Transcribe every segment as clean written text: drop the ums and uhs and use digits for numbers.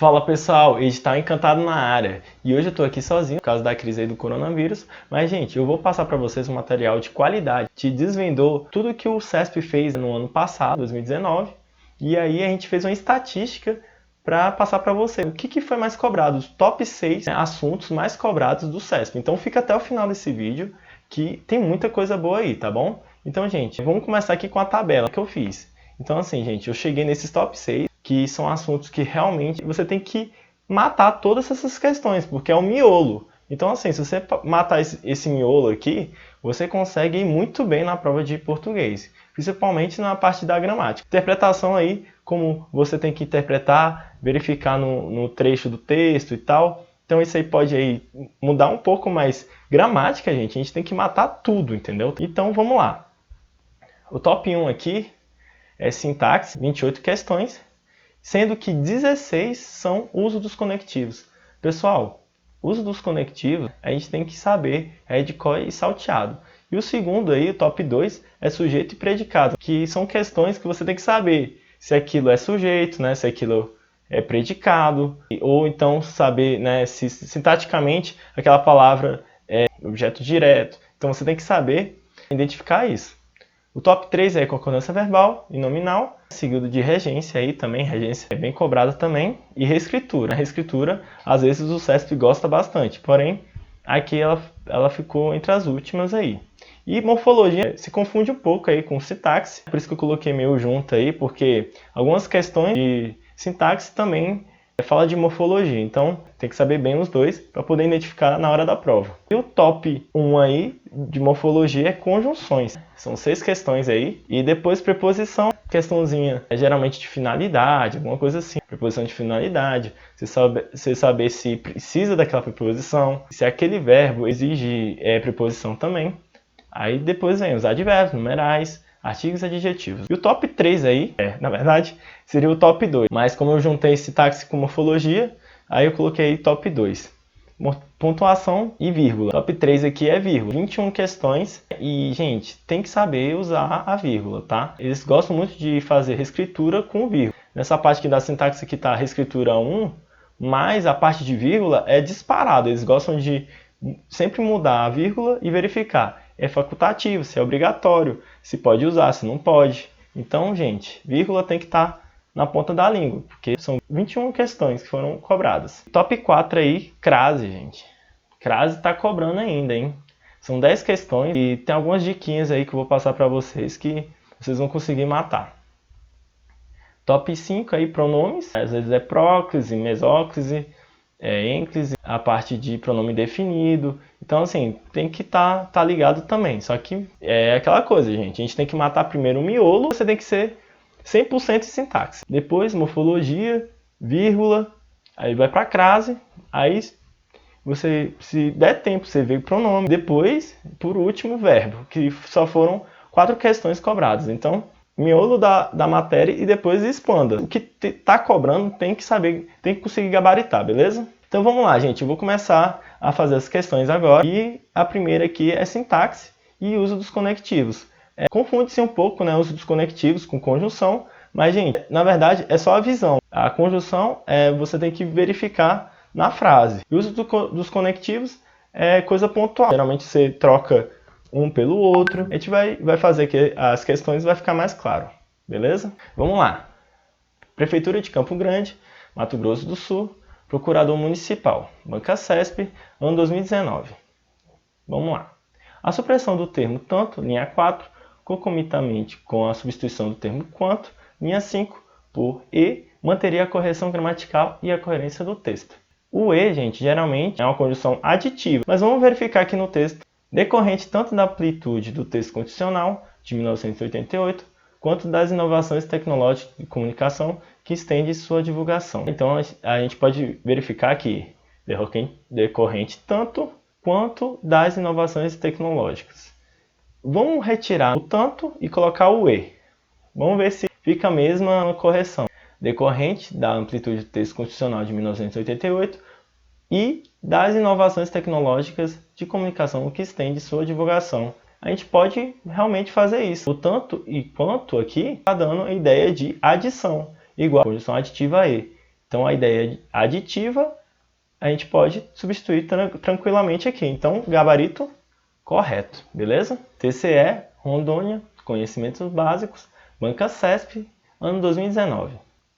Fala pessoal, Edital Encantado na área. E hoje eu tô aqui sozinho por causa da crise aí do coronavírus. Mas gente, eu vou passar para vocês um material de qualidade. Te desvendou tudo que o CESP fez no ano passado, 2019. E aí a gente fez uma estatística para passar para você. O que foi mais cobrado? Os top 6 assuntos mais cobrados do CESP. Então fica até o final desse vídeo que tem muita coisa boa aí, tá bom? Então gente, vamos começar aqui com a tabela que eu fiz. Então assim gente, eu cheguei nesses top 6. Que são assuntos que realmente você tem que matar todas essas questões, porque é o miolo. Então, assim, se você matar esse miolo aqui, você consegue ir muito bem na prova de português, principalmente na parte da gramática. Interpretação aí, como você tem que interpretar, verificar no trecho do texto e tal. Então, isso aí pode aí mudar um pouco, mas gramática, gente, a gente tem que matar tudo, entendeu? Então, vamos lá. O top 1 aqui é sintaxe, 28 questões. Sendo que 16 são uso dos conectivos. Pessoal, uso dos conectivos a gente tem que saber, é de cor e salteado. E o segundo aí, o top 2, é sujeito e predicado, que são questões que você tem que saber se aquilo é sujeito, né, se aquilo é predicado, ou então saber, né, se sintaticamente aquela palavra é objeto direto. Então você tem que saber identificar isso. O top 3 é concordância verbal e nominal, seguido de regência aí também, regência é bem cobrada também, e reescritura. A reescritura, às vezes o CESP gosta bastante, porém, aqui ela ficou entre as últimas aí. E morfologia se confunde um pouco aí com sintaxe, por isso que eu coloquei meio junto aí, porque algumas questões de sintaxe também fala de morfologia, então tem que saber bem os dois para poder identificar na hora da prova. E o top 1 aí de morfologia é conjunções. São 6 questões aí. E depois preposição, questãozinha geralmente de finalidade, alguma coisa assim. Preposição de finalidade, você saber se precisa daquela preposição, se aquele verbo exige preposição também. Aí depois vem os advérbios, numerais, artigos e adjetivos. E o top 3 aí, na verdade, seria o top 2. Mas como eu juntei sintaxe com morfologia, aí eu coloquei top 2. Pontuação e vírgula. Top 3 aqui é vírgula. 21 questões e, gente, tem que saber usar a vírgula, tá? Eles gostam muito de fazer reescritura com vírgula. Nessa parte aqui da sintaxe aqui tá a reescritura 1, mas a parte de vírgula é disparado. Eles gostam de sempre mudar a vírgula e verificar. É facultativo, se é obrigatório, se pode usar, se não pode. Então, gente, vírgula tem que estar na ponta da língua, porque são 21 questões que foram cobradas. Top 4 aí, crase, gente. Crase tá cobrando ainda, hein? São 10 questões e tem algumas diquinhas aí que eu vou passar para vocês que vocês vão conseguir matar. Top 5 aí, pronomes. Às vezes é próclise, mesóclise, ênclise, a parte de pronome definido. Então, assim, tem que tá ligado também. Só que é aquela coisa, gente. A gente tem que matar primeiro o miolo, você tem que ser 100% de sintaxe. Depois, morfologia, vírgula, aí vai para crase, aí você, se der tempo, você vê o pronome. Depois, por último, verbo, que só foram 4 questões cobradas. Então, miolo da matéria e depois expanda. O que tá cobrando tem que saber, tem que conseguir gabaritar, beleza? Então vamos lá, gente. Eu vou começar a fazer as questões agora. E a primeira aqui é sintaxe e uso dos conectivos. Confunde-se um pouco, né, o uso dos conectivos com conjunção, mas, gente, na verdade é só a visão. A conjunção você tem que verificar na frase. O uso dos conectivos é coisa pontual. Geralmente você troca um pelo outro. A gente vai fazer que as questões vai ficar mais claro, beleza? Vamos lá. Prefeitura de Campo Grande, Mato Grosso do Sul, Procurador Municipal, Banca CESP, ano 2019. Vamos lá. A supressão do termo tanto, linha 4, concomitantemente com a substituição do termo quanto, linha 5, por e, manteria a correção gramatical e a coerência do texto. O e, gente, geralmente é uma conjunção aditiva, mas vamos verificar aqui no texto. Decorrente tanto da amplitude do texto constitucional, de 1988, quanto das inovações tecnológicas de comunicação que estende sua divulgação. Então, a gente pode verificar aqui, decorrente tanto quanto das inovações tecnológicas. Vamos retirar o tanto e colocar o e. Vamos ver se fica a mesma correção. Decorrente da amplitude do texto constitucional de 1988 e das inovações tecnológicas de comunicação que estende sua divulgação. A gente pode realmente fazer isso. O tanto e quanto aqui está dando a ideia de adição, igual a conjunção aditiva a e. Então a ideia aditiva a gente pode substituir tranquilamente aqui. Então, gabarito correto, beleza? TCE, Rondônia, conhecimentos básicos, Banca CESP, ano 2019.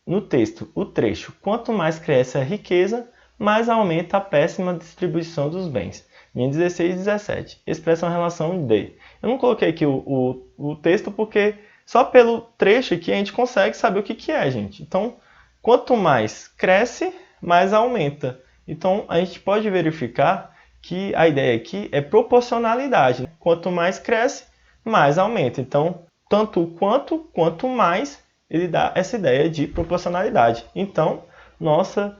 No texto, o trecho, quanto mais cresce a riqueza, mais aumenta a péssima distribuição dos bens. Linha 16 e 17. Expressão relação de. Eu não coloquei aqui o texto porque só pelo trecho aqui a gente consegue saber o que é, gente. Então, quanto mais cresce, mais aumenta. Então, a gente pode verificar que a ideia aqui é proporcionalidade. Quanto mais cresce, mais aumenta. Então, tanto quanto mais, ele dá essa ideia de proporcionalidade. Então, nossa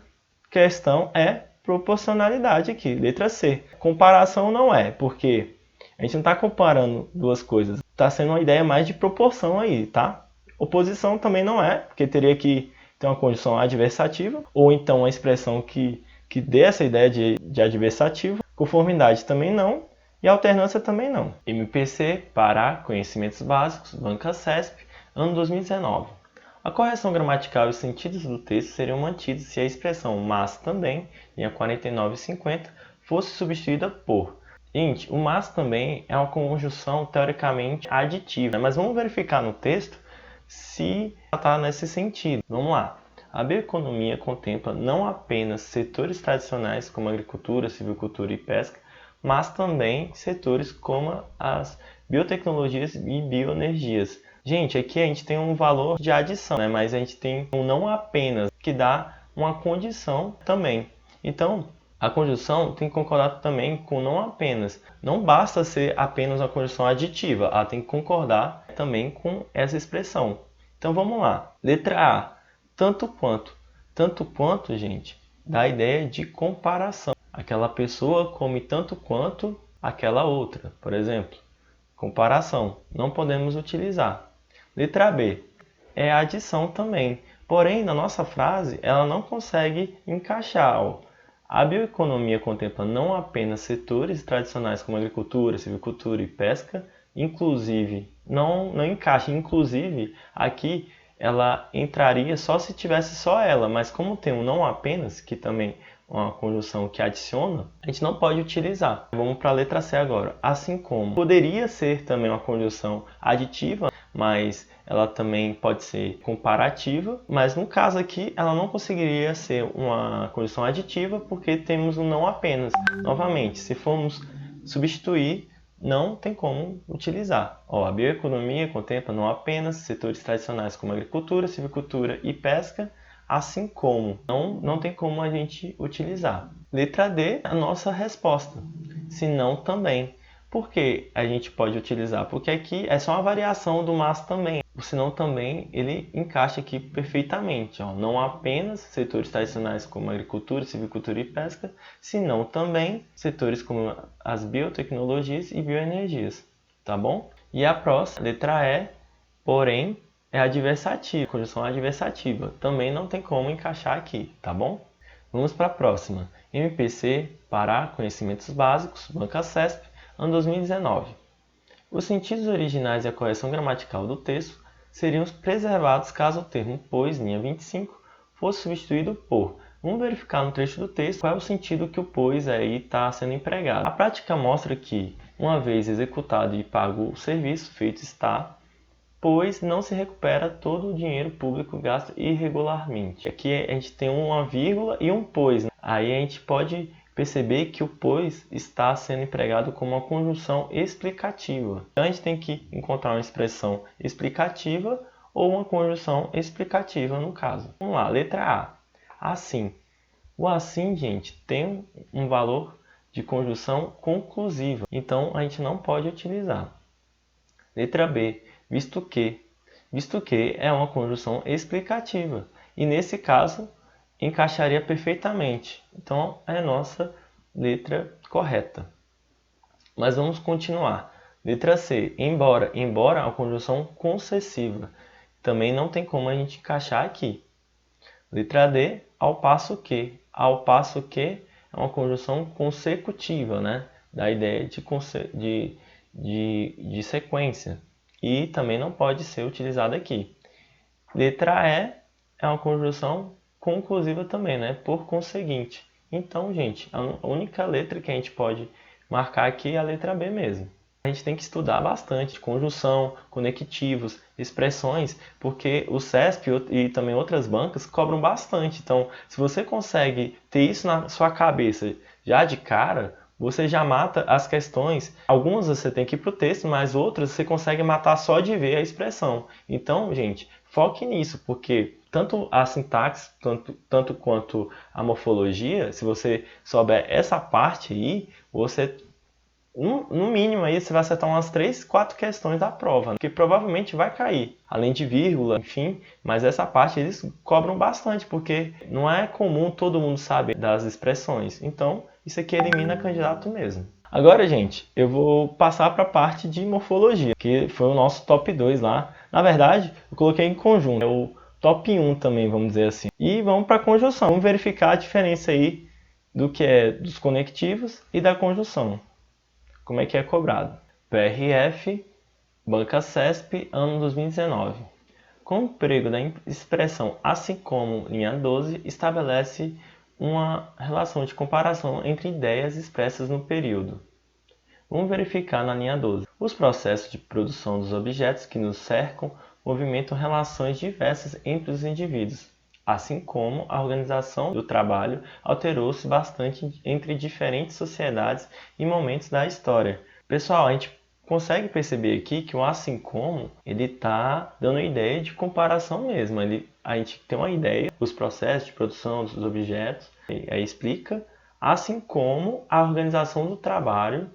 questão é proporcionalidade aqui, letra C. Comparação não é, porque a gente não está comparando duas coisas. Está sendo uma ideia mais de proporção aí, tá? Oposição também não é, porque teria que ter uma conjunção adversativa, ou então uma expressão que dê essa ideia de adversativo. Conformidade também não, e alternância também não. MPC, Pará, Conhecimentos Básicos, Banca CESP, ano 2019. A correção gramatical e os sentidos do texto seriam mantidos se a expressão mas também, linha 49 e 50, fosse substituída por. Gente, o mas também é uma conjunção teoricamente aditiva, mas vamos verificar no texto se ela está nesse sentido. Vamos lá. A bioeconomia contempla não apenas setores tradicionais como agricultura, silvicultura e pesca, mas também setores como as biotecnologias e bioenergias. Gente, aqui a gente tem um valor de adição, né? Mas a gente tem um não apenas, que dá uma condição também. Então, a conjunção tem que concordar também com não apenas. Não basta ser apenas uma conjunção aditiva, ela tem que concordar também com essa expressão. Então vamos lá. Letra A. Tanto quanto. Tanto quanto, gente, dá a ideia de comparação. Aquela pessoa come tanto quanto aquela outra, por exemplo. Comparação. Não podemos utilizar. Letra B. É adição também. Porém, na nossa frase, ela não consegue encaixar. Ó. A bioeconomia contempla não apenas setores tradicionais como agricultura, silvicultura e pesca, inclusive, não encaixa. Inclusive, aqui ela entraria só se tivesse só ela, mas como tem um não apenas, que também é uma conjunção que adiciona, a gente não pode utilizar. Vamos para a letra C agora. Assim como poderia ser também uma conjunção aditiva, mas ela também pode ser comparativa, mas no caso aqui ela não conseguiria ser uma conjunção aditiva porque temos um não apenas. Novamente, se formos substituir, não tem como utilizar. Ó, a bioeconomia contempla não apenas setores tradicionais como agricultura, silvicultura e pesca, assim como. Não tem como a gente utilizar. Letra D, a nossa resposta. Se não, também. Por que a gente pode utilizar? Porque aqui é só uma variação do mas também. O senão também ele encaixa aqui perfeitamente. Ó. Não apenas setores tradicionais como agricultura, silvicultura e pesca, senão também setores como as biotecnologias e bioenergias. Tá bom? E a próxima, letra E, porém, é adversativa, conjunção adversativa. Também não tem como encaixar aqui, tá bom? Vamos para a próxima. MPC, Pará, Conhecimentos Básicos, Banca CESP, ano 2019. Os sentidos originais e a correção gramatical do texto seriam preservados caso o termo pois, linha 25, fosse substituído por. Vamos verificar no trecho do texto qual é o sentido que o pois aí está sendo empregado. A prática mostra que, uma vez executado e pago o serviço, feito está, pois não se recupera todo o dinheiro público gasto irregularmente. Aqui a gente tem uma vírgula e um pois. Né? Aí a gente pode perceber que o pois está sendo empregado como uma conjunção explicativa. Então a gente tem que encontrar uma expressão explicativa ou uma conjunção explicativa no caso. Vamos lá, letra A. Assim. O assim, gente, tem um valor de conjunção conclusiva. Então a gente não pode utilizar. Letra B. Visto que é uma conjunção explicativa e nesse caso encaixaria perfeitamente. Então é a nossa letra correta. Mas vamos continuar. Letra C. Embora é uma conjunção concessiva. Também não tem como a gente encaixar aqui. Letra D. Ao passo que é uma conjunção consecutiva, né? Da ideia de sequência. E também não pode ser utilizada aqui. Letra E é uma conjunção conclusiva também, né? Por conseguinte. Então, gente, a única letra que a gente pode marcar aqui é a letra B mesmo. A gente tem que estudar bastante conjunção, conectivos, expressões, porque o CESP e também outras bancas cobram bastante. Então, se você consegue ter isso na sua cabeça já de cara, você já mata as questões. Algumas você tem que ir para o texto, mas outras você consegue matar só de ver a expressão. Então, gente, foque nisso, porque tanto a sintaxe, tanto quanto a morfologia, se você souber essa parte aí, você, no mínimo, aí você vai acertar umas 3, 4 questões da prova, né? Que provavelmente vai cair, além de vírgula, enfim, mas essa parte eles cobram bastante, porque não é comum todo mundo saber das expressões. Então, isso aqui elimina candidato mesmo. Agora, gente, eu vou passar para a parte de morfologia, que foi o nosso top 2 lá. Na verdade, eu coloquei em conjunto, é o top 1 também, vamos dizer assim. E vamos para a conjunção, vamos verificar a diferença aí do que é dos conectivos e da conjunção. Como é que é cobrado? PRF, Banca CESP, ano 2019. Com o emprego da expressão assim como linha 12, estabelece uma relação de comparação entre ideias expressas no período. Vamos verificar na linha 12. Os processos de produção dos objetos que nos cercam movimentam relações diversas entre os indivíduos, assim como a organização do trabalho alterou-se bastante entre diferentes sociedades e momentos da história. Pessoal, a gente consegue perceber aqui que o assim como ele está dando a ideia de comparação mesmo. A gente tem uma ideia, os processos de produção dos objetos, aí explica, assim como a organização do trabalho.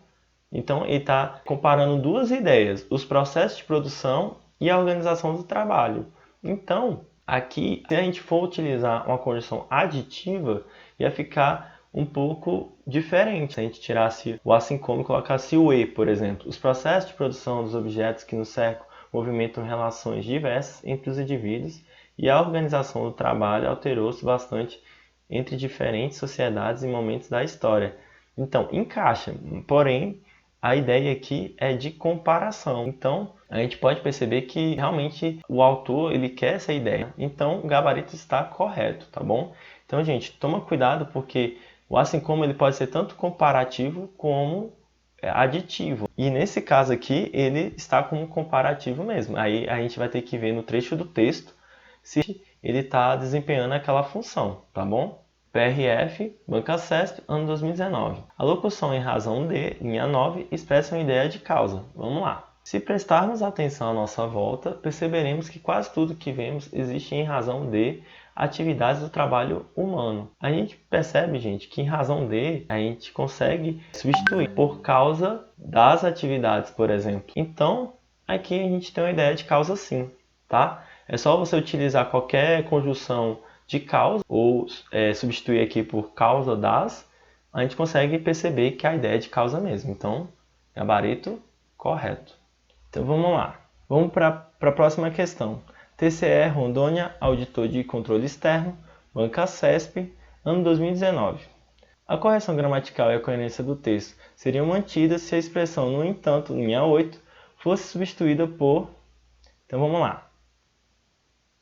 Então ele está comparando duas ideias, os processos de produção e a organização do trabalho. Então, aqui, se a gente for utilizar uma conjunção aditiva, ia ficar um pouco diferente. Se a gente tirasse o assim como e colocasse o e, por exemplo. Os processos de produção dos objetos que nos cercam movimentam relações diversas entre os indivíduos e a organização do trabalho alterou-se bastante entre diferentes sociedades e momentos da história. Então, encaixa, porém, a ideia aqui é de comparação. Então, a gente pode perceber que realmente o autor ele quer essa ideia. Então, o gabarito está correto, tá bom? Então, gente, toma cuidado porque o assim como ele pode ser tanto comparativo como aditivo. E nesse caso aqui, ele está como comparativo mesmo. Aí a gente vai ter que ver no trecho do texto se ele está desempenhando aquela função, tá bom? PRF, Banca CESP, ano 2019. A locução em razão de, linha 9, expressa uma ideia de causa. Vamos lá. Se prestarmos atenção à nossa volta, perceberemos que quase tudo que vemos existe em razão de atividades do trabalho humano. A gente percebe, gente, que em razão de, a gente consegue substituir por causa das atividades, por exemplo. Então, aqui a gente tem uma ideia de causa sim, tá? É só você utilizar qualquer conjunção de causa ou substituir aqui por causa das, a gente consegue perceber que a ideia é de causa mesmo. Então, gabarito correto. Então vamos lá. Vamos para a próxima questão. TCE Rondônia, Auditor de Controle Externo, Banca CESP, ano 2019. A correção gramatical e a coerência do texto seriam mantidas se a expressão no entanto, linha 8, fosse substituída por... Então vamos lá.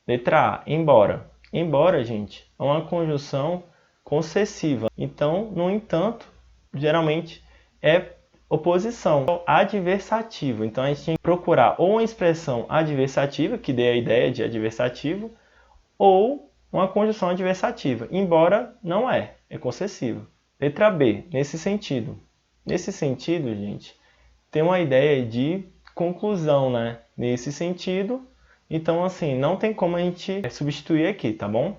Letra A, embora. Embora, gente, é uma conjunção concessiva. Então, no entanto, geralmente é oposição adversativa. Então, a gente tem que procurar ou uma expressão adversativa, que dê a ideia de adversativo, ou uma conjunção adversativa, embora não é concessiva. Letra B, nesse sentido. Nesse sentido, gente, tem uma ideia de conclusão, né? Nesse sentido, então, assim, não tem como a gente substituir aqui, tá bom?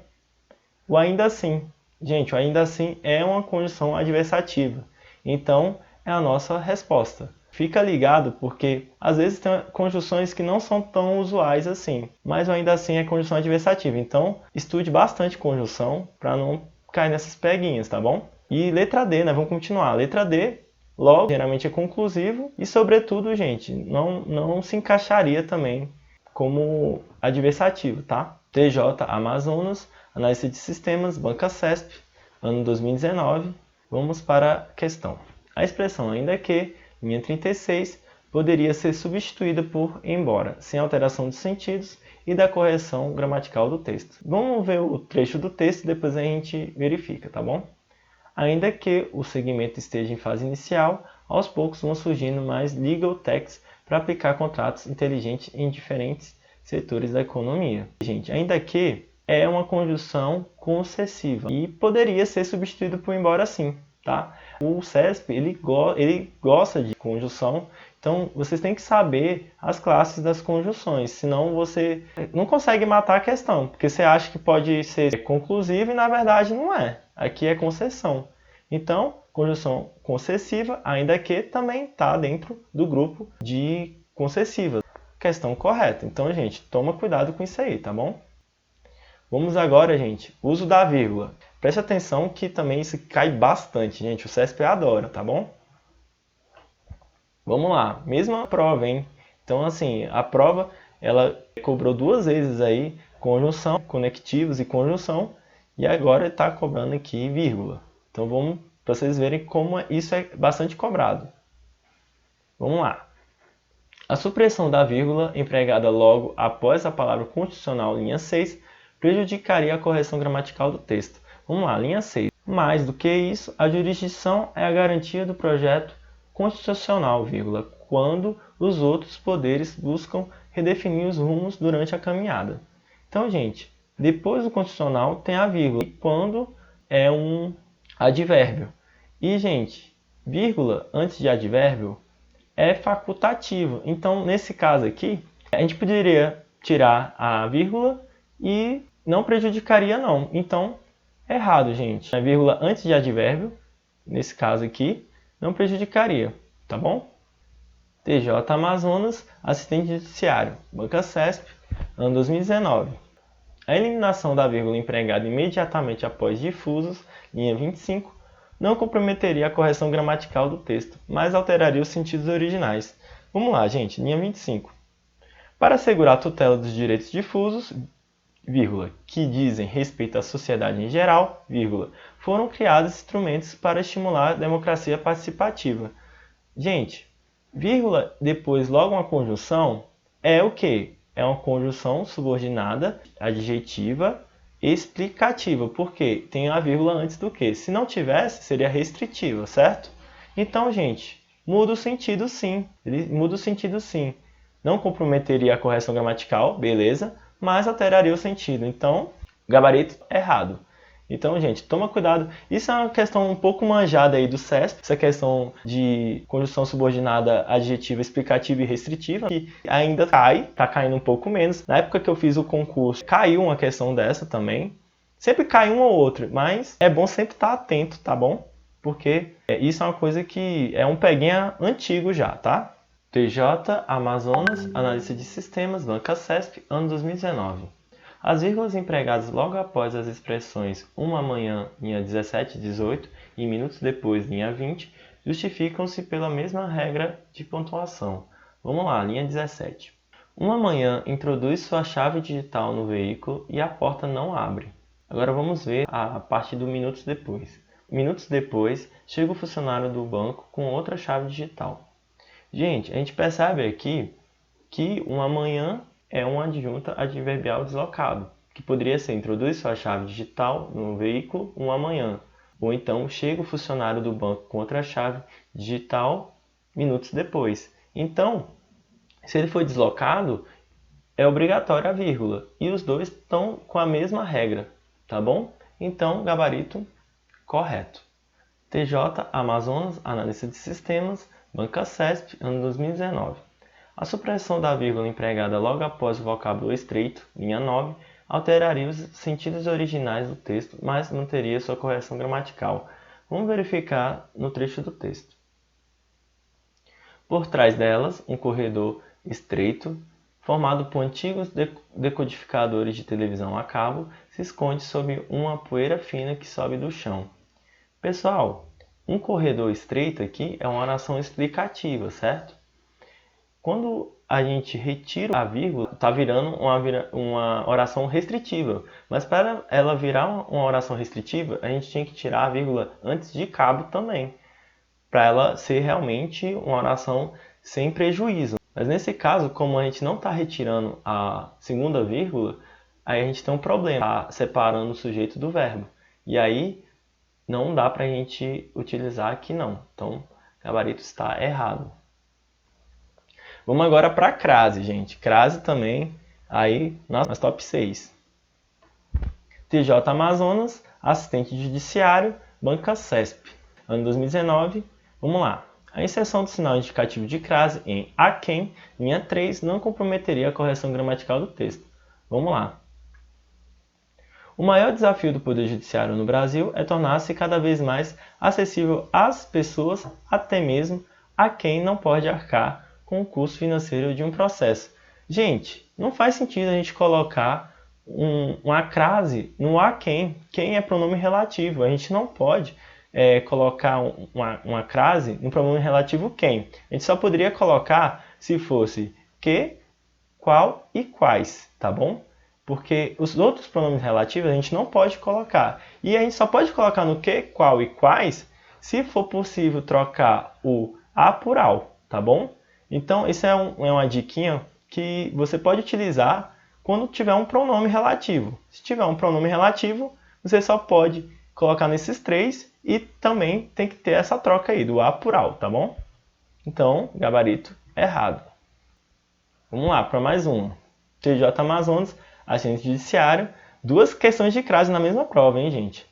O ainda assim. Gente, o ainda assim é uma conjunção adversativa. Então, é a nossa resposta. Fica ligado porque, às vezes, tem conjunções que não são tão usuais assim. Mas o ainda assim é conjunção adversativa. Então, estude bastante conjunção para não cair nessas peguinhas, tá bom? E letra D, né? Vamos continuar. Letra D, logo, geralmente é conclusivo. E, sobretudo, gente, não se encaixaria também como adversativo, tá? TJ Amazonas, Análise de Sistemas, Banca CESP, ano 2019. Vamos para a questão. A expressão ainda que, linha 36, poderia ser substituída por embora, sem alteração de sentidos e da correção gramatical do texto. Vamos ver o trecho do texto e depois a gente verifica, tá bom? Ainda que o segmento esteja em fase inicial, aos poucos vão surgindo mais legal techs para aplicar contratos inteligentes em diferentes setores da economia. Gente, ainda que é uma conjunção concessiva e poderia ser substituído por embora sim, tá? O CESP, ele gosta de conjunção, então vocês têm que saber as classes das conjunções, senão você não consegue matar a questão, porque você acha que pode ser conclusivo e na verdade não é. Aqui é concessão. Então, conjunção concessiva, ainda que também está dentro do grupo de concessivas. Questão correta. Então, gente, toma cuidado com isso aí, tá bom? Vamos agora, gente, uso da vírgula. Preste atenção que também isso cai bastante, gente. O CESP adora, tá bom? Vamos lá, mesma prova, hein? Então, assim, a prova, ela cobrou 2 vezes aí conjunção, conectivos e conjunção, e agora está cobrando aqui vírgula. Então, vamos para vocês verem como isso é bastante cobrado. Vamos lá. A supressão da vírgula, empregada logo após a palavra constitucional, linha 6, prejudicaria a correção gramatical do texto. Vamos lá, linha 6. Mais do que isso, a jurisdição é a garantia do projeto constitucional, vírgula, quando os outros poderes buscam redefinir os rumos durante a caminhada. Então, gente, depois do constitucional tem a vírgula, quando é um advérbio. E, gente, vírgula antes de advérbio é facultativo. Então, nesse caso aqui, a gente poderia tirar a vírgula e não prejudicaria não. Então, errado, gente. A vírgula antes de advérbio, nesse caso aqui, não prejudicaria, tá bom? TJ Amazonas, assistente judiciário, Banca CESP, ano 2019. A eliminação da vírgula empregada imediatamente após difusos, linha 25, não comprometeria a correção gramatical do texto, mas alteraria os sentidos originais. Vamos lá, gente, linha 25. Para assegurar a tutela dos direitos difusos, vírgula, que dizem respeito à sociedade em geral, vírgula, foram criados instrumentos para estimular a democracia participativa. Gente, vírgula, depois logo uma conjunção, é o quê? É uma conjunção subordinada, adjetiva, explicativa, porque tem a vírgula antes do que. Se não tivesse, seria restritiva, certo? Então, gente, muda o sentido sim. Ele muda o sentido sim. Não comprometeria a correção gramatical, beleza, mas alteraria o sentido. Então, gabarito errado. Então, gente, toma cuidado. Isso é uma questão um pouco manjada aí do CESP, essa questão de conjunção subordinada adjetiva, explicativa e restritiva, que ainda tá caindo um pouco menos. Na época que eu fiz o concurso, caiu uma questão dessa também. Sempre cai uma ou outra, mas é bom sempre estar atento, tá bom? Porque isso é uma coisa que é um peguinha antigo já, tá? TJ Amazonas, Analista de Sistemas, Banca CESP, ano 2019. As vírgulas empregadas logo após as expressões uma manhã, linha 17 e 18, e minutos depois, linha 20, justificam-se pela mesma regra de pontuação. Vamos lá, linha 17. Uma manhã introduz sua chave digital no veículo e a porta não abre. Agora vamos ver a parte do minutos depois. Minutos depois, chega o funcionário do banco com outra chave digital. Gente, a gente percebe aqui que uma manhã é uma adjunta adverbial deslocado, que poderia ser introduz sua chave digital no veículo uma manhã, ou então chega o funcionário do banco com outra chave digital minutos depois. Então, se ele foi deslocado, é obrigatório a vírgula, e os dois estão com a mesma regra, tá bom? Então, gabarito correto. TJ Amazonas, Analista de Sistemas, Banca CESP, ano 2019. A supressão da vírgula empregada logo após o vocábulo estreito, linha 9, alteraria os sentidos originais do texto, mas manteria sua correção gramatical. Vamos verificar no trecho do texto. Por trás delas, um corredor estreito, formado por antigos decodificadores de televisão a cabo, se esconde sob uma poeira fina que sobe do chão. Pessoal, um corredor estreito aqui é uma oração explicativa, certo? Quando a gente retira a vírgula, está virando uma oração restritiva. Mas para ela virar uma oração restritiva, a gente tinha que tirar a vírgula antes de cabo também, para ela ser realmente uma oração sem prejuízo. Mas nesse caso, como a gente não está retirando a segunda vírgula, aí a gente tem um problema, tá separando o sujeito do verbo. E aí não dá para a gente utilizar aqui não. Então, gabarito está errado. Vamos agora para a crase, gente. Crase também aí nas top 6. TJ Amazonas, assistente judiciário, banca CESP. Ano 2019, vamos lá. A inserção do sinal indicativo de crase em aquém, linha 3, não comprometeria a correção gramatical do texto. Vamos lá. O maior desafio do Poder Judiciário no Brasil é tornar-se cada vez mais acessível às pessoas, até mesmo a quem não pode arcar com o custo financeiro de um processo. Gente, não faz sentido a gente colocar uma crase no aquém. Quem é pronome relativo. A gente não pode colocar uma crase no pronome relativo quem. A gente só poderia colocar se fosse que, qual e quais, tá bom? Porque os outros pronomes relativos a gente não pode colocar. E a gente só pode colocar no que, qual e quais se for possível trocar o a por ao, tá bom? Então, isso é uma diquinha que você pode utilizar quando tiver um pronome relativo. Se tiver um pronome relativo, você só pode colocar nesses três e também tem que ter essa troca aí do a por ao, tá bom? Então, gabarito errado. Vamos lá para mais uma. TJ Amazonas, assistente judiciário, 2 questões de crase na mesma prova, hein, gente?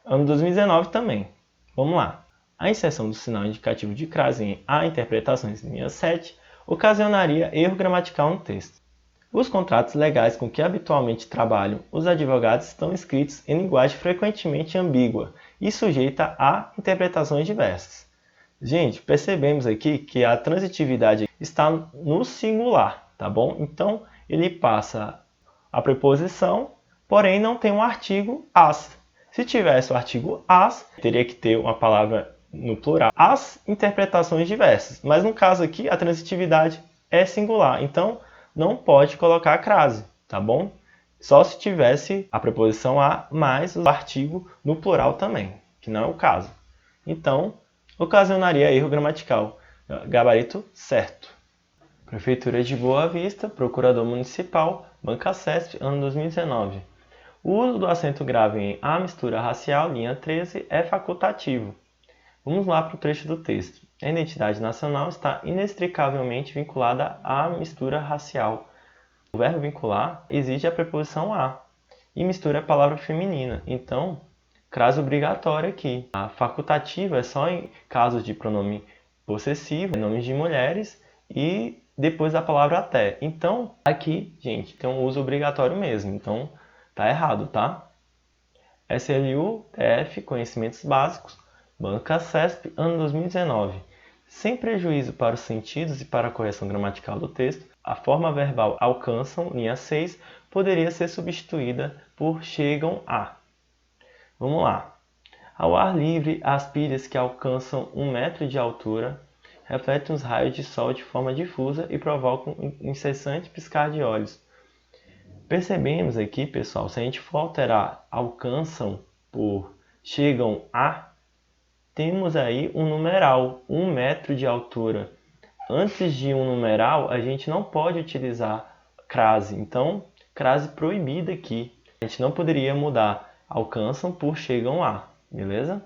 Ano 2019 também. Vamos lá. A inserção do sinal indicativo de crase em a interpretações linha 7 ocasionaria erro gramatical no texto. Os contratos legais com que habitualmente trabalham os advogados estão escritos em linguagem frequentemente ambígua e sujeita a interpretações diversas. Gente, percebemos aqui que a transitividade está no singular, tá bom? Então, ele passa a preposição, porém não tem um artigo as. Se tivesse o artigo as, teria que ter uma palavra no plural. As interpretações diversas. Mas no caso aqui, a transitividade é singular. Então, não pode colocar a crase, tá bom? Só se tivesse a preposição a mais o artigo no plural também, que não é o caso. Então, ocasionaria erro gramatical. Gabarito certo. Prefeitura de Boa Vista, Procurador Municipal, Banca CESP, ano 2019. O uso do acento grave em a mistura racial, linha 13, é facultativo. Vamos lá para o trecho do texto. A identidade nacional está inextricavelmente vinculada à mistura racial. O verbo vincular exige a preposição a, e mistura é palavra feminina. Então, crase obrigatório aqui. A facultativa é só em casos de pronome possessivo, nomes de mulheres, e depois da palavra até. Então, aqui, gente, tem um uso obrigatório mesmo. Então, tá errado, tá? SLU, TF, Conhecimentos Básicos, Banca CESP, ano 2019. Sem prejuízo para os sentidos e para a correção gramatical do texto, a forma verbal alcançam, linha 6, poderia ser substituída por chegam a. Vamos lá. Ao ar livre, as pilhas que alcançam 1 metro de altura refletem os raios de sol de forma difusa e provocam um incessante piscar de olhos. Percebemos aqui, pessoal, se a gente for alterar alcançam por chegam a, temos aí um numeral, 1 metro de altura. Antes de um numeral, a gente não pode utilizar crase. Então, crase proibida aqui. A gente não poderia mudar alcançam por chegam a, beleza?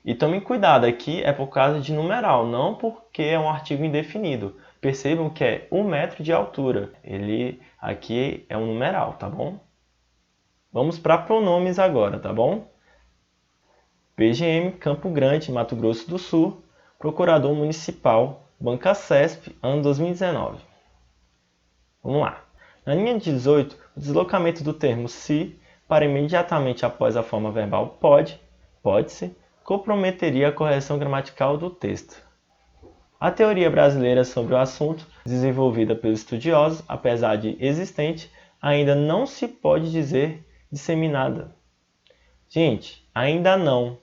E tomem cuidado, aqui é por causa de numeral, não porque é um artigo indefinido. Percebam que é 1 metro de altura. Ele aqui é um numeral, tá bom? Vamos para pronomes agora, tá bom? PGM, Campo Grande, Mato Grosso do Sul, Procurador Municipal, Banca CESP, ano 2019. Vamos lá. Na linha 18, o deslocamento do termo se para imediatamente após a forma verbal pode, pode-se, comprometeria a correção gramatical do texto. A teoria brasileira sobre o assunto, desenvolvida pelos estudiosos, apesar de existente, ainda não se pode dizer disseminada. Gente, ainda não.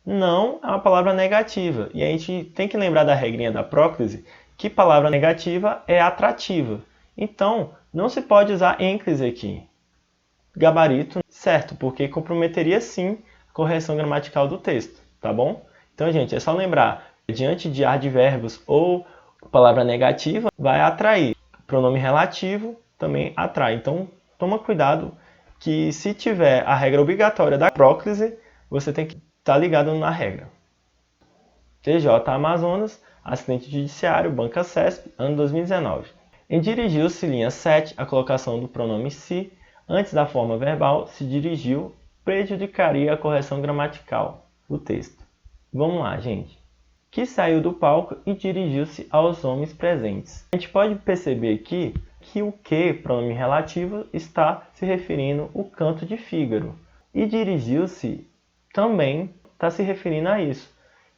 Não é uma palavra negativa. E a gente tem que lembrar da regrinha da próclise, que palavra negativa é atrativa. Então, não se pode usar ênclise aqui. Gabarito certo, porque comprometeria sim a correção gramatical do texto, tá bom? Então, gente, é só lembrar, diante de advérbios ou Palavra negativa vai atrair. Pronome relativo também atrai. Então, toma cuidado que se tiver a regra obrigatória da próclise, você tem que estar ligado na regra. TJ Amazonas, acidente judiciário, Banca CESP, ano 2019. Em dirigiu-se, linha 7, a colocação do pronome se, antes da forma verbal, se dirigiu, prejudicaria a correção gramatical do texto. Vamos lá, gente. Que saiu do palco e dirigiu-se aos homens presentes. A gente pode perceber aqui que o que, pronome relativo, está se referindo ao canto de Fígaro. E dirigiu-se também está se referindo a isso.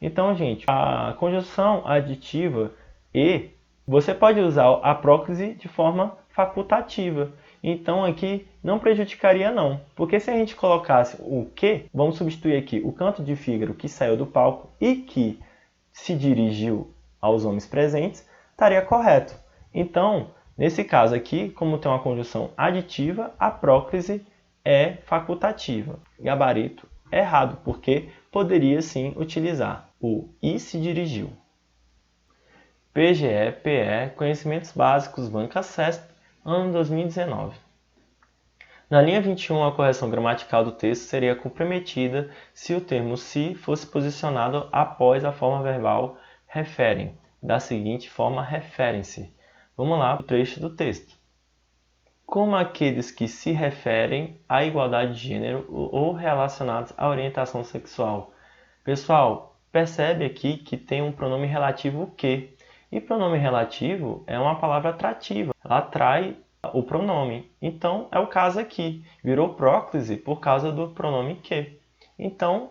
Então, gente, a conjunção aditiva e, você pode usar a próclise de forma facultativa. Então, aqui não prejudicaria não. Porque se a gente colocasse o que, vamos substituir aqui o canto de Fígaro que saiu do palco e que se dirigiu aos homens presentes, estaria correto. Então, nesse caso aqui, como tem uma conjunção aditiva, a próclise é facultativa. Gabarito errado, porque poderia sim utilizar o e se dirigiu. PGE, PE, Conhecimentos Básicos, Banca CESP, ano 2019. Na linha 21, a correção gramatical do texto seria comprometida se o termo se fosse posicionado após a forma verbal referem, da seguinte forma referem-se. Vamos lá para o trecho do texto. Como aqueles que se referem à igualdade de gênero ou relacionados à orientação sexual. Pessoal, percebe aqui que tem um pronome relativo que. E pronome relativo é uma palavra atrativa, ela atrai o pronome. Então, é o caso aqui. Virou próclise por causa do pronome que. Então,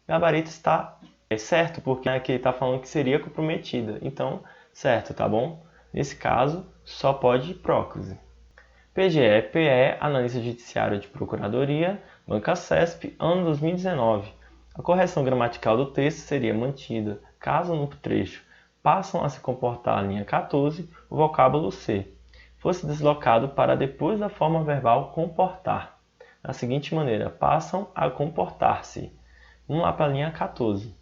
gabarito está certo, porque aqui ele está falando que seria comprometida. Então, certo, tá bom? Nesse caso, só pode próclise. PGE, PE, Analista Judiciário de Procuradoria, Banca CESP, ano 2019. A correção gramatical do texto seria mantida, caso no trecho passam a se comportar a linha 14, o vocábulo se fosse deslocado para depois da forma verbal comportar. Da seguinte maneira, passam a comportar-se. Vamos lá para a linha 14.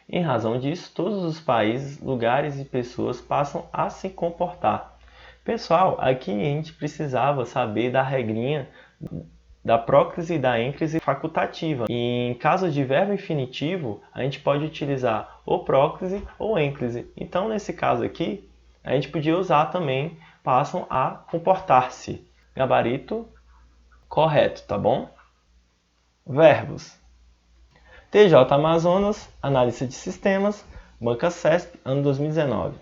Em razão disso, todos os países, lugares e pessoas passam a se comportar. Pessoal, aqui a gente precisava saber da regrinha da próclise e da ênclise facultativa. E em caso de verbo infinitivo, a gente pode utilizar ou próclise ou ênclise. Então, nesse caso aqui, a gente podia usar também passam a comportar-se. Gabarito correto, tá bom? Verbos. TJ Amazonas, Análise de Sistemas, Banca CESP, ano 2019.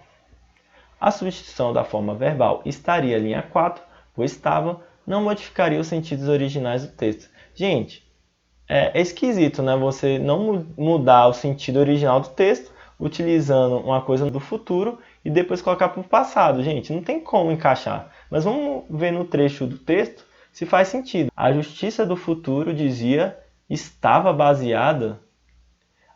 A substituição da forma verbal estaria linha 4, pois estava, não modificaria os sentidos originais do texto. Gente, é esquisito, né? Você não mudar o sentido original do texto utilizando uma coisa do futuro e depois colocar para o passado. Gente, não tem como encaixar. Mas vamos ver no trecho do texto se faz sentido. A justiça do futuro dizia estava baseada.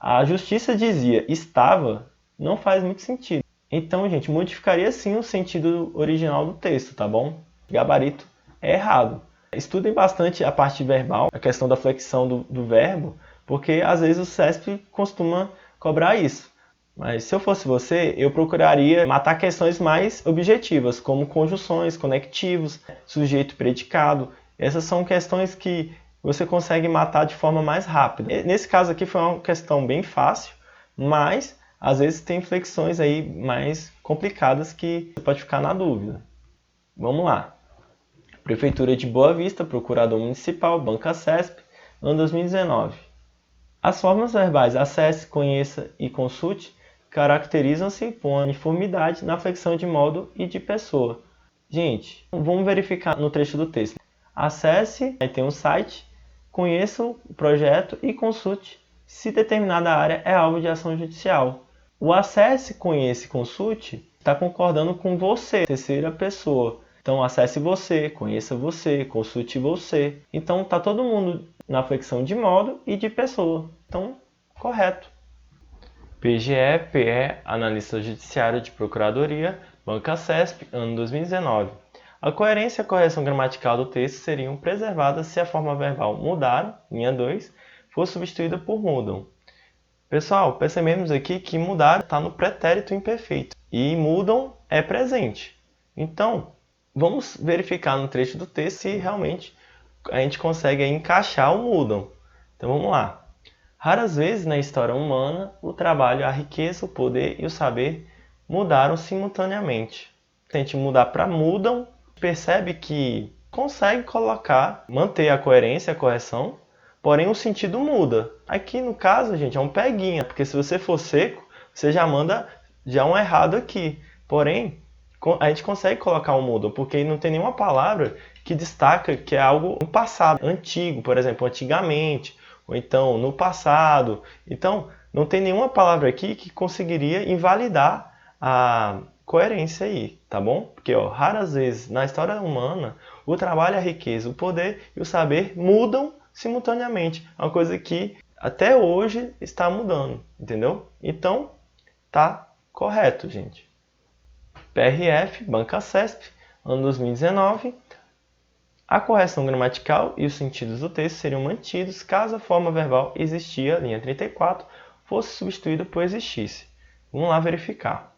A justiça dizia estava, não faz muito sentido. Então, gente, modificaria sim o sentido original do texto, tá bom? Gabarito é errado. Estudem bastante a parte verbal, a questão da flexão do verbo, porque às vezes o CESP costuma cobrar isso. Mas se eu fosse você, eu procuraria matar questões mais objetivas, como conjunções, conectivos, sujeito e predicado. Essas são questões que você consegue matar de forma mais rápida. Nesse caso aqui foi uma questão bem fácil, mas às vezes tem flexões aí mais complicadas que você pode ficar na dúvida. Vamos lá. Prefeitura de Boa Vista, Procurador Municipal, Banca CESP, ano 2019. As formas verbais acesse, conheça e consulte caracterizam-se por uma uniformidade na flexão de modo e de pessoa. Gente, vamos verificar no trecho do texto. Acesse, aí tem um site, conheça o projeto e consulte se determinada área é alvo de ação judicial. O acesse, conheça e consulte está concordando com você, terceira pessoa. Então, acesse você, conheça você, consulte você. Então, está todo mundo na flexão de modo e de pessoa. Então, correto. PGE, PE, Analista Judiciário de Procuradoria, Banca CESP, ano 2019. A coerência e a correção gramatical do texto seriam preservadas se a forma verbal mudar, linha 2, for substituída por mudam. Pessoal, percebemos aqui que mudar está no pretérito imperfeito e mudam é presente. Então, vamos verificar no trecho do texto se realmente a gente consegue aí encaixar o mudam. Então vamos lá. Raras vezes na história humana, o trabalho, a riqueza, o poder e o saber mudaram simultaneamente. Se a gente mudar para mudam, percebe que consegue colocar, manter a coerência, a correção, porém o sentido muda. Aqui no caso, gente, é um peguinha, porque se você for seco, você já manda já um errado aqui. Porém, a gente consegue colocar um muda, porque não tem nenhuma palavra que destaca que é algo no passado, antigo, por exemplo, antigamente, ou então no passado. Então, não tem nenhuma palavra aqui que conseguiria invalidar a coerência aí, tá bom? Porque, ó, raras vezes na história humana, o trabalho, a riqueza, o poder e o saber mudam simultaneamente. É uma coisa que até hoje está mudando, entendeu? Então, tá correto, gente. PRF, Banca CESP, ano 2019. A correção gramatical e os sentidos do texto seriam mantidos caso a forma verbal existia, linha 34, fosse substituída por existisse. Vamos lá verificar.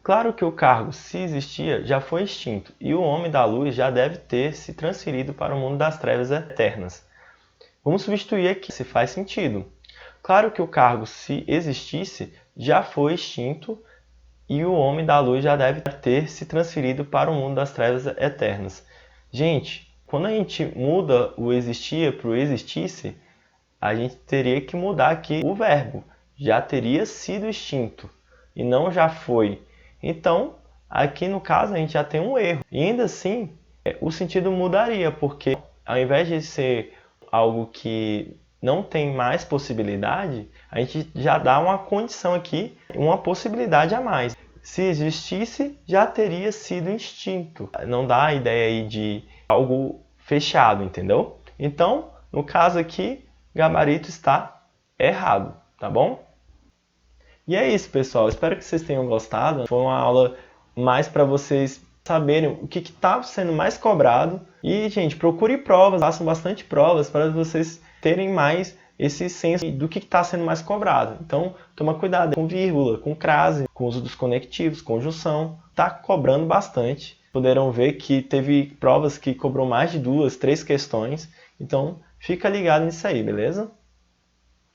Claro que o cargo, se existia, já foi extinto, e o homem da luz já deve ter se transferido para o mundo das trevas eternas. Vamos substituir aqui, se faz sentido. Claro que o cargo, se existisse, já foi extinto, e o homem da luz já deve ter se transferido para o mundo das trevas eternas. Gente, quando a gente muda o existia para o existisse, a gente teria que mudar aqui o verbo. Já teria sido extinto e não já foi. Então, aqui no caso, a gente já tem um erro. E ainda assim, o sentido mudaria, porque ao invés de ser algo que não tem mais possibilidade, a gente já dá uma condição aqui, uma possibilidade a mais. Se existisse, já teria sido extinto. Não dá a ideia aí de algo fechado, entendeu? Então, no caso aqui, gabarito está errado, tá bom? E é isso, pessoal. Espero que vocês tenham gostado. Foi uma aula mais para vocês saberem o que está sendo mais cobrado. E, gente, procure provas, façam bastante provas para vocês terem mais esse senso do que está sendo mais cobrado. Então, toma cuidado com vírgula, com crase, com uso dos conectivos, conjunção. Está cobrando bastante. Poderão ver que teve provas que cobrou mais de 2, 3 questões. Então, fica ligado nisso aí, beleza?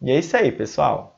E é isso aí, pessoal.